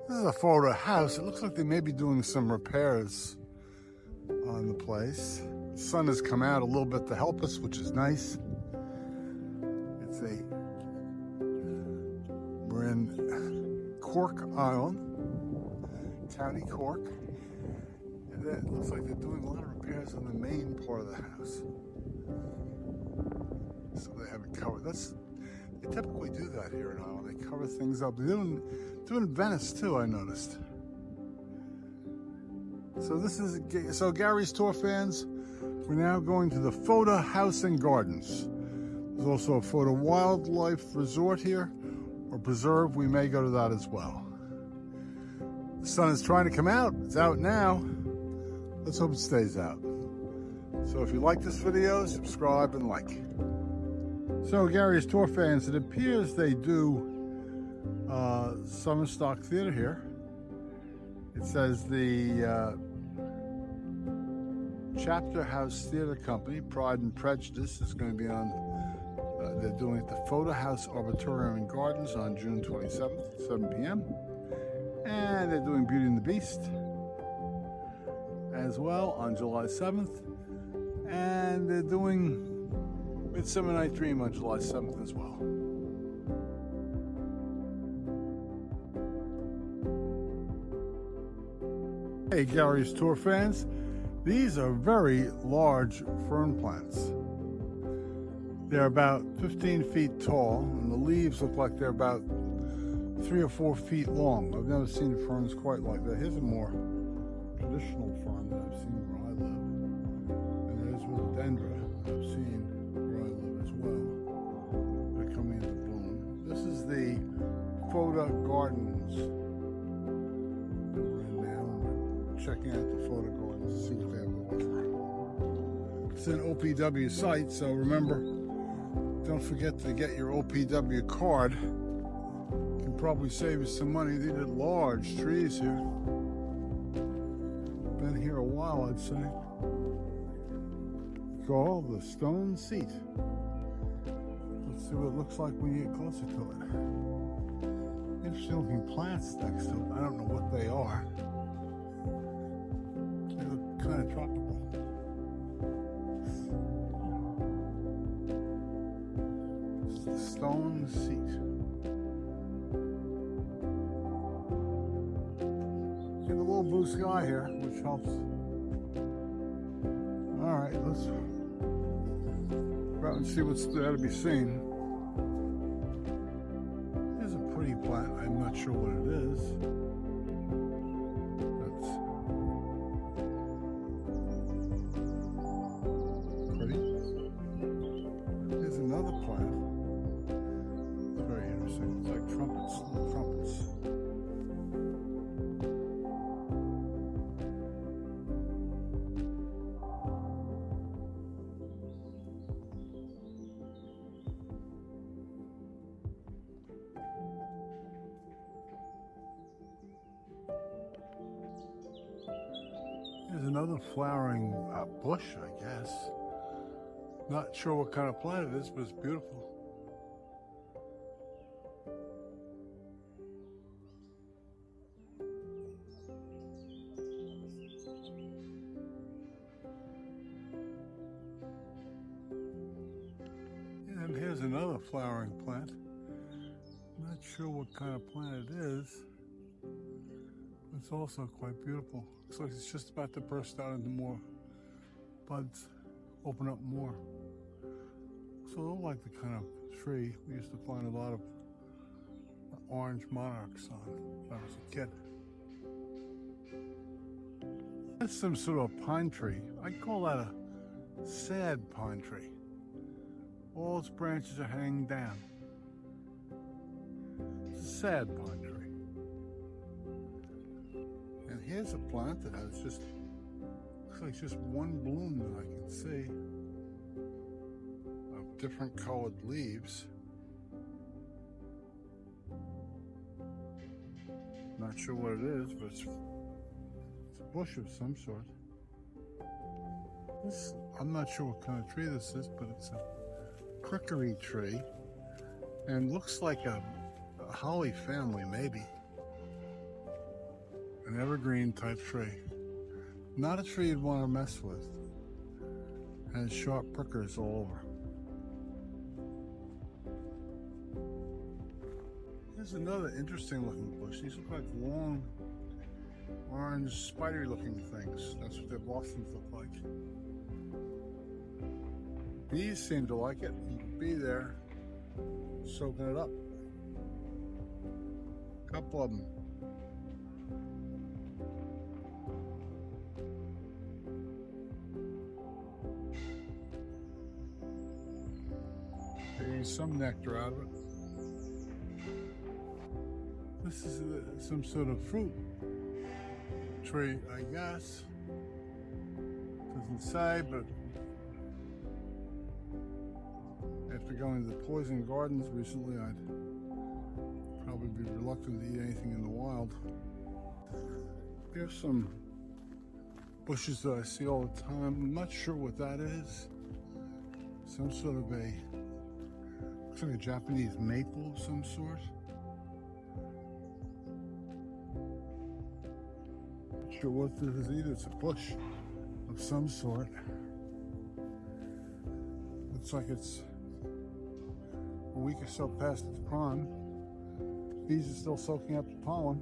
This is a Fota House. It looks like they may be doing some repairs on the place. The sun has come out a little bit to help us, which is nice. We're in Cork Island, County Cork, and it looks like they're doing a lot of repairs on the main part of the house. So they haven't covered. They typically do that here in Ireland. They cover things up. They're doing in Venice too, I noticed. So Gary's Tour fans, we're now going to the Fota House and Gardens. There's also a Fota Wildlife Resort here, or preserve. We may go to that as well. The sun is trying to come out. It's out now. Let's hope it stays out. So if you like this video, subscribe and like. So Gary's Tour fans, it appears they do summer stock theater here. It says the Chapter House Theater Company, Pride and Prejudice, is going to be on. They're doing it at the Fota House Arboretum and Gardens on June 27th at 7 p.m. And they're doing Beauty and the Beast as well on July 7th. And they're doing Midsummer Night's Dream on July 7th as well. Hey Gary's Tour fans, these are very large fern plants. They're about 15 feet tall, and the leaves look like they're about 3 or 4 feet long. I've never seen ferns quite like that. Here's a more traditional fern that I've seen where I live. And there's rhododendron I've seen where I live as well. They're coming into bloom. This is the Fota Gardens that we're in now. We're checking out the Fota Gardens to see what they have to offer. It's an OPW site, so remember, don't forget to get your OPW card. Can probably save you some money. These are large trees here. Been here a while, I'd say. Called the Stone Seat. Let's see what it looks like when you get closer to it. Interesting looking plants next to it. I don't know what they are. They look kind of tropical. Stone Seat. Get a little blue sky here, which helps. All right, let's go out and see what's there to be seen. Here's a pretty plant. I'm not sure what it is. That's pretty. Here's another plant. Very interesting. It's like trumpets. There's another flowering bush, I guess. Not sure what kind of plant it is, but it's beautiful. And here's another flowering plant. Not sure what kind of plant it is. It's also quite beautiful. Looks like it's just about to burst out into more buds, open up more. So it looks like the kind of tree we used to find a lot of orange monarchs on when I was a kid. That's some sort of pine tree. I'd call that a sad pine tree. All its branches are hanging down. It's a sad pine tree. And here's a plant that has looks like just one bloom that I can see of different colored leaves. Not sure what it is, but it's a bush of some sort. I'm not sure what kind of tree this is, but it's a crickery tree and looks like a holly family, maybe. An evergreen type tree. Not a tree you'd want to mess with. Has sharp prickers all over. Here's another interesting looking bush. These look like long, orange, spidery looking things. That's what their blossoms look like. Bees seem to like it. You can be there soaking it up. A couple of them. They use some nectar out of it. This is some sort of fruit tree, I guess. Doesn't say, but after going to the poison gardens recently, I'd probably be reluctant to eat anything in the wild. Here's some bushes that I see all the time. I'm not sure what that is. Some sort of looks like a Japanese maple of some sort. Not sure what this is either. It's a bush of some sort. Looks like it's a week or so past its prime. Bees are still soaking up the pollen.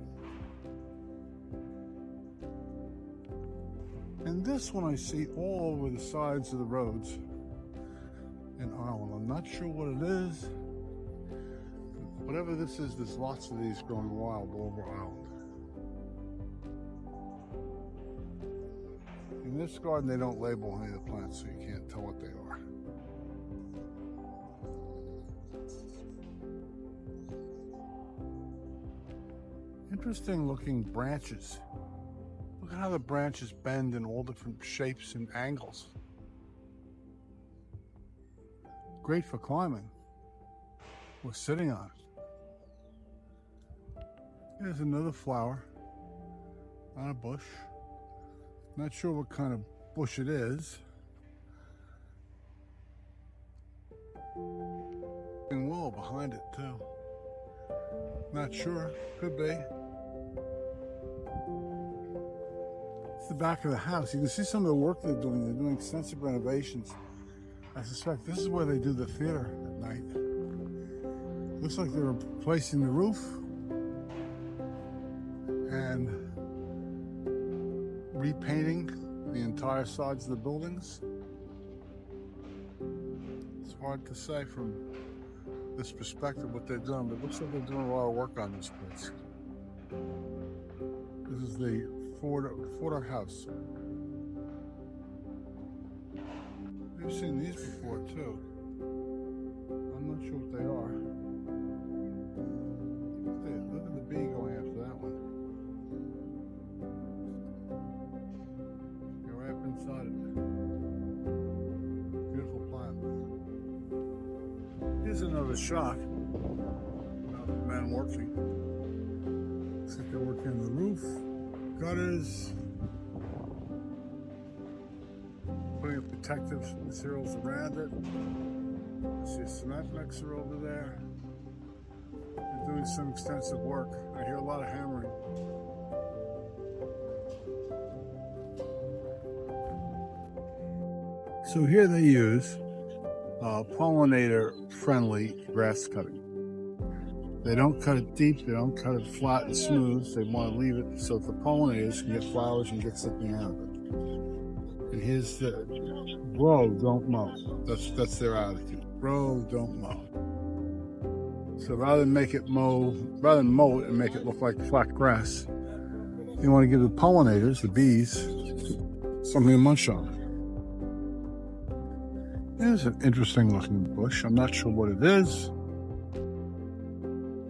And this one I see all over the sides of the roads in Ireland. I'm not sure what it is. Whatever this is, there's lots of these growing wild all over Ireland. In this garden, they don't label any of the plants, so you can't tell what they are. Interesting looking branches. Look at how the branches bend in all different shapes and angles. Great for climbing or sitting on it. Here's another flower on a bush. Not sure what kind of bush it is. And willow behind it too. Not sure, could be. It's the back of the house. You can see some of the work they're doing. They're doing extensive renovations. I suspect this is where they do the theater at night. Looks like they're replacing the roof and repainting the entire sides of the buildings. It's hard to say from this perspective what they're doing, but it looks like they're doing a lot of work on this place. This is the Fota House. We've seen these before too. I'm not sure what they are. Look at the bee going after that one. Go right up inside it. Beautiful plant. Here's another shot of the man working. Looks like they're working on the roof, gutters, putting up protective materials around it. I see a cement mixer over there. They're doing some extensive work. I hear a lot of hammering. So here they use pollinator-friendly grass cutting. They don't cut it deep, they don't cut it flat and smooth. They want to leave it so that the pollinators can get flowers and get something out of it. And here's the grow, don't mow. That's their attitude. Grow, don't mow. So rather than mow it and make it look like flat grass, they want to give the pollinators, the bees, something to munch on. Here's an interesting looking bush. I'm not sure what it is.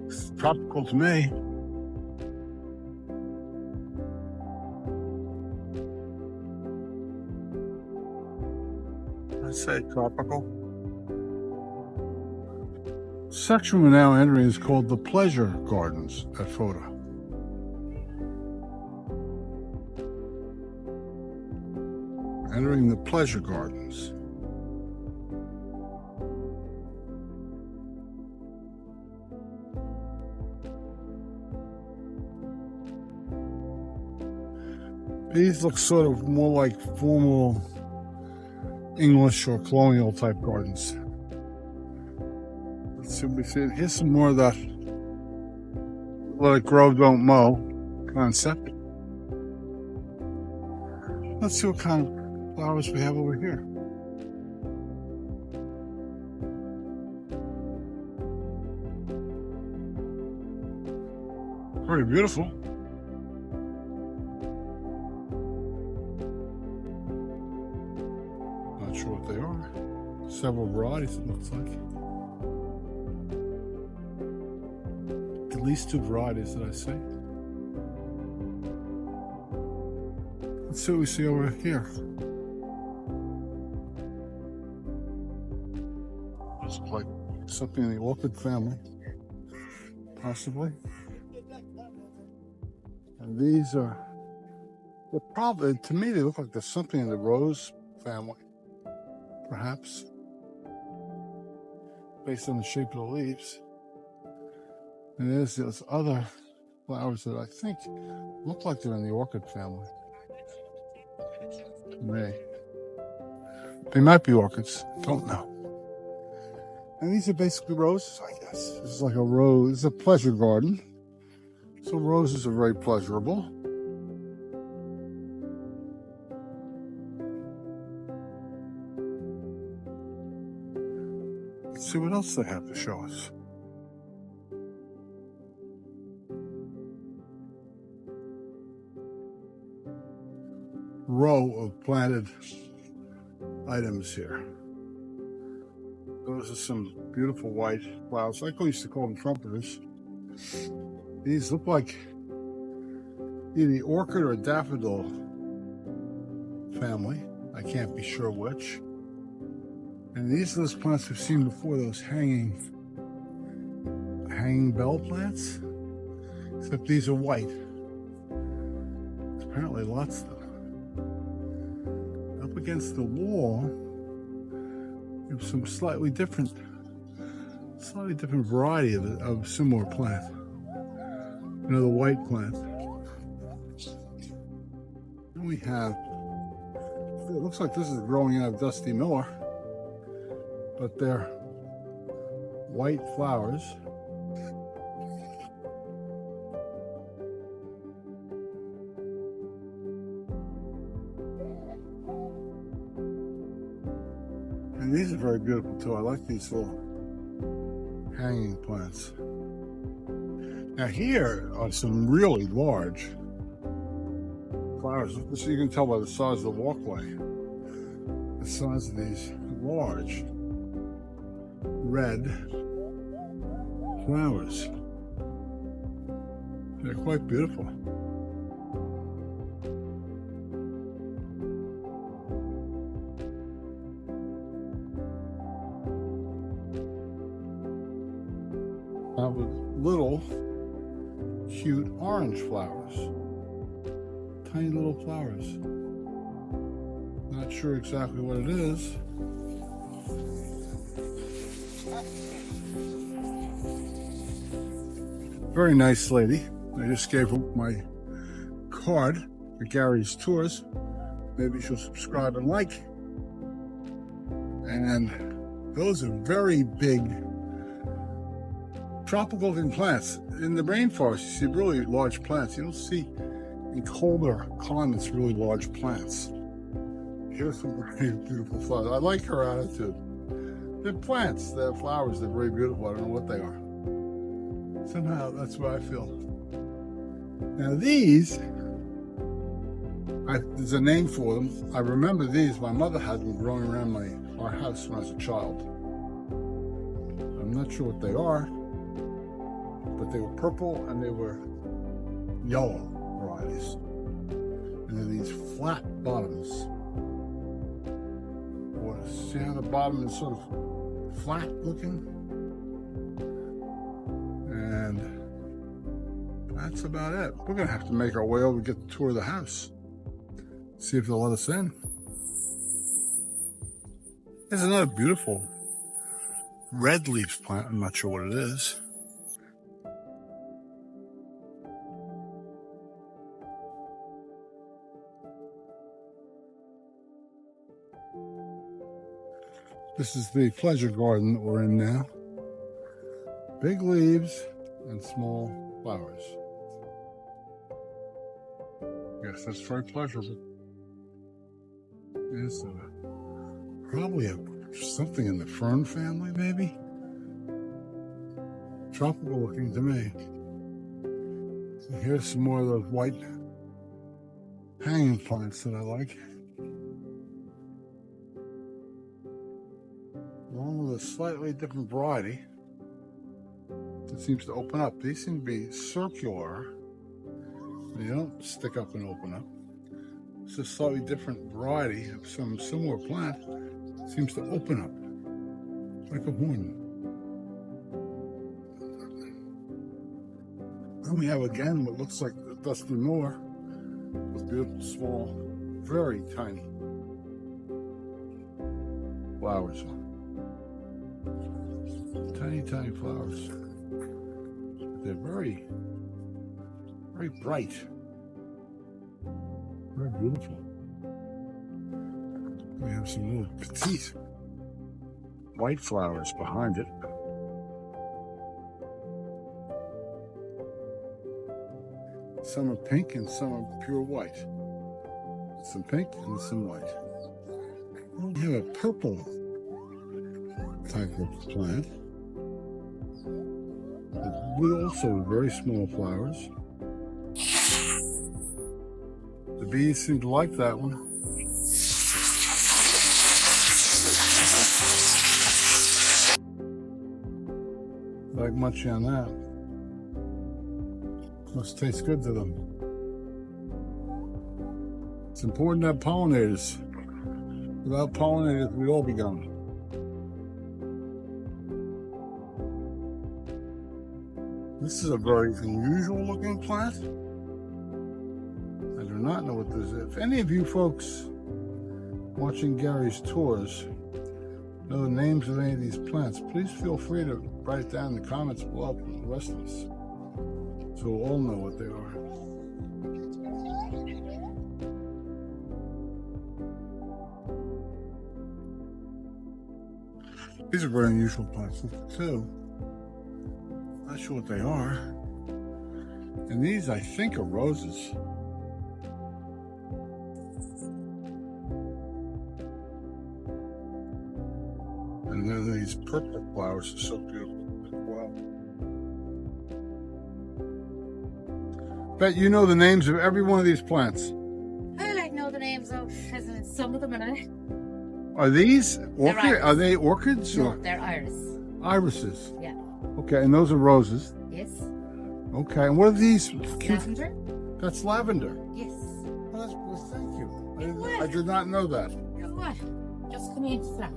It's tropical to me. I'd say tropical. The section we're now entering is called the Pleasure Gardens at Fota. Entering the Pleasure Gardens. These look sort of more like formal English or colonial type gardens. Let's see what we see. Here's some more of that let it grow, don't mow concept. Let's see what kind of flowers we have over here. Very beautiful. Not sure what they are. Several varieties, it looks like. At least 2 varieties, did I say? Let's see what we see over here. Looks like something in the orchid family, possibly. And these are, they're probably, to me, they look like there's something in the rose family, perhaps, based on the shape of the leaves. And there's those other flowers that I think look like they're in the orchid family. They might be orchids, don't know. And these are basically roses, I guess. This is like a rose, it's a pleasure garden. So roses are very pleasurable. Let's see what else they have to show us. Row of planted items here. Those are some beautiful white flowers. I used to call them trumpeters. These look like either the orchid or daffodil family. I can't be sure which. And these are those plants we've seen before, those hanging bell plants. Except these are white. There's apparently lots of them. Up against the wall, we have some slightly different variety of similar plant. Another white plant. And we have, it looks like this is growing out of Dusty Miller, but they're white flowers. And these are very beautiful too. I like these little hanging plants. Now here are some really large flowers. So you can tell by the size of the walkway, the size of these large red flowers. They're quite beautiful. Now with little cute orange flowers. Tiny little flowers. Not sure exactly what it is. Very nice lady. I just gave her my card for Gary's Tours. Maybe she'll subscribe and like. And those are very big tropical looking plants. In the rainforest, you see really large plants. You don't see in colder climates really large plants. Here's some very beautiful flowers. I like her attitude. They're plants, they're flowers, they're very beautiful. I don't know what they are. Somehow that's what I feel. Now these, there's a name for them. I remember these. My mother had them growing around our house when I was a child. I'm not sure what they are, but they were purple and they were yellow varieties. And they're these flat bottoms. See how the bottom is sort of flat looking? And that's about it. We're gonna have to make our way over and get the tour of the house. See if they'll let us in. There's another beautiful red leaf plant. I'm not sure what it is. This is the pleasure garden that we're in now. Big leaves and small flowers. Yes, that's very pleasurable. It's probably something in the fern family, maybe? Tropical looking to me. And here's some more of those white hanging plants that I like. Along with a slightly different variety that seems to open up. These seem to be circular. They don't stick up and open up. It's a slightly different variety of some similar plant. It seems to open up like a horn. Then we have again what looks like the dusty moor with beautiful, small, very tiny flowers. Tiny, tiny flowers. They're very, very bright. Very beautiful. We have some little petite white flowers behind it. Some are pink and some are pure white. Some pink and some white. We have a purple type of plant. With also very small flowers. The bees seem to like that one. Like much on that. Must taste good to them. It's important to have pollinators. Without pollinators, we'd all be gone. This is a very unusual looking plant. I do not know what this is. If any of you folks watching Gary's tours know the names of any of these plants, please feel free to write it down in the comments below for the rest of us, so we'll all know what they are. These are very unusual plants too. Not sure what they are. And these, I think, are roses. And then these purple flowers are so beautiful as well. Bet you know the names of every one of these plants. I like know the names of some of them, and I. Are these orchid? Are they orchids? No, or? they're iris. Irises. Yeah. Okay, and those are roses. Yes. Okay, and what are these? Lavender. That's lavender. Yes. Well, thank you. You're welcome. I did not know that. You're what? Just come in flat.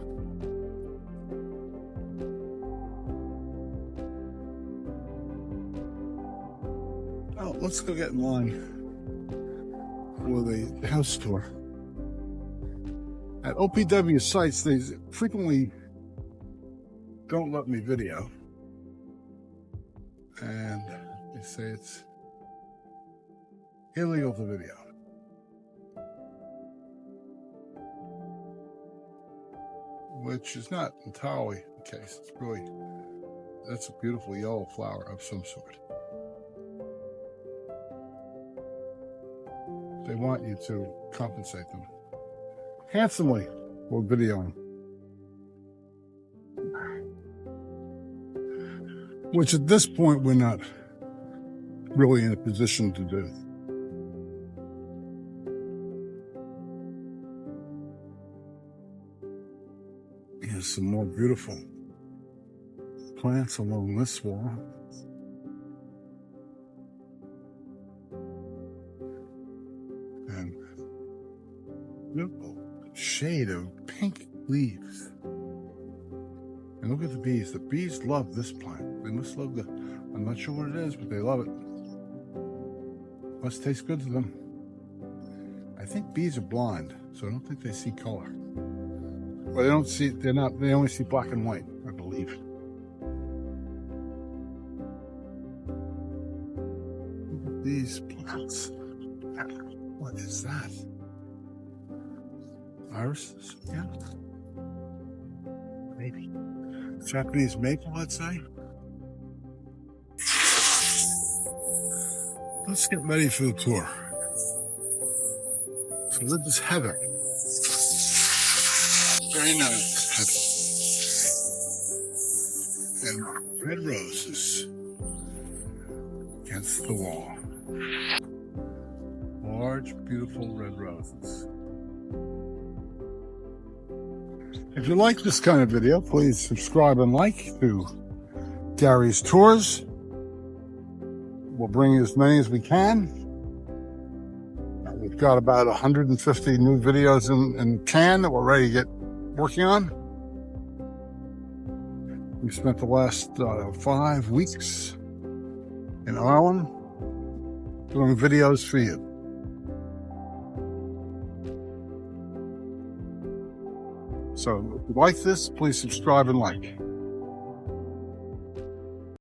Oh, let's go get in line for the house tour. At OPW sites, they frequently don't let me video. And they say it's illegal to video. Which is not entirely the case. It's really, that's a beautiful yellow flower of some sort. They want you to compensate them handsomely for videoing. Which at this point we're not really in a position to do. Here's some more beautiful plants along this wall. And beautiful shade of pink leaves. And look at the bees. The bees love this plant. They must love I'm not sure what it is, but they love it. Must taste good to them. I think bees are blind, so I don't think they see color. Well, they don't see, they only see black and white, I believe. Look at these plants. What is that? Irises? Yeah. Japanese maple, I'd say. Let's get ready for the tour. So this is heather. Very nice heather. And red roses against the wall. Large, beautiful red roses. If you like this kind of video, please subscribe and like to Gary's Tours. We'll bring you as many as we can. We've got about 150 new videos in can that we're ready to get working on. We spent the last 5 weeks in Ireland doing videos for you. So if you like this, please subscribe and like.